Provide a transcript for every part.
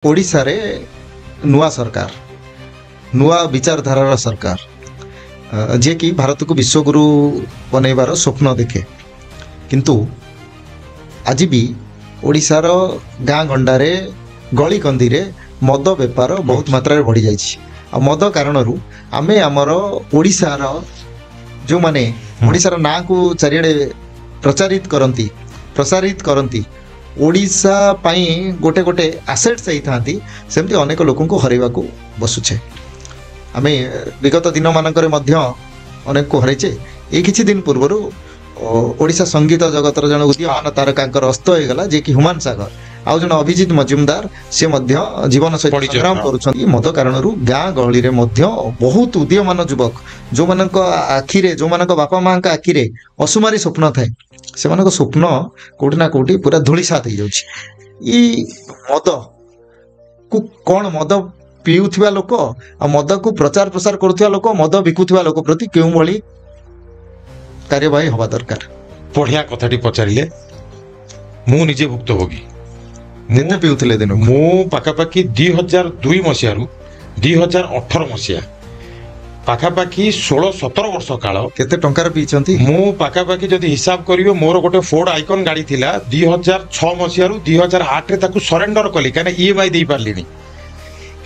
ओडिशा रे नुआ सरकार नुआ विचारधारार सरकार जे कि भारत को विश्वगुरु बनैबार स्वप्न देखे किंतु आज भी ओडिशार गाँ गंडारे गली कंदी रे मद बेपार बहुत मात्रा बढ़ी जाइछि। मद कारणरू आमे आमर ओडिशार जो माने ओडिशार नाँ को चारिआडे प्रसारित करती ओडिशा पाई गोटे गोटे आसेट्स होती सेमती अनेक लोक को हरैवा को बसुछे। आमे विगत दिन मानकरे मध्य अनेक को हरैचे। ये किछि दिन पूर्व ओडिशा संगीत जगतर जन उदीयमान तारकांकर अस्त होगला जे कि हुमान सागर आउ जन अभिजीत मजुमदार से मध्य जीवन सहित संग्राम करुछन्ती। मद कारणरू गाँ गहली रे मध्य बहुत उदीयमान युवक जो मानक आखिरे जो मानक बापा माँ का आखिरे असुमारी स्वप्न थाए से मानक स्वप्न कोठी ना कोठी पूरा धूलिसात हो जाउछि। ई मद को कौन मद पीउथिबा लोक आ मद को प्रचार प्रसार करुथिबा लोक मद बिकुथिबा लोक प्रति केउ भली कार्यवाही हवा दरकार। बढ़िया कथाटी पचारिले मु निजे भुक्तभोगी निते पीउथिले दिन मु पाखापाखि 2002 मसीह 2018 मसीहा पाखापाखि 16-17 वर्ष काल केते टंकार पीछंती मु पाखापाखि जदि हिसाब करियो मोर गोटे फोर्ड आइकन गाड़ी थिला 2006 मसीह 2008 रे ताकू सरेंडर कली काने ईएमआई देई पारलिनी।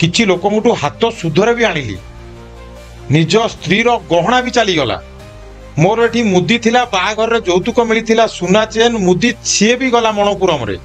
किछि लोकमुठु हाथ सुधरे भी आनिली निज स्त्री रो गहना भी चली गला। मोर एठी मुदी थिला बाहाघर रे यौतुक मिली थिला सुना चेन मुदी छे भी गला मणपुरम रे।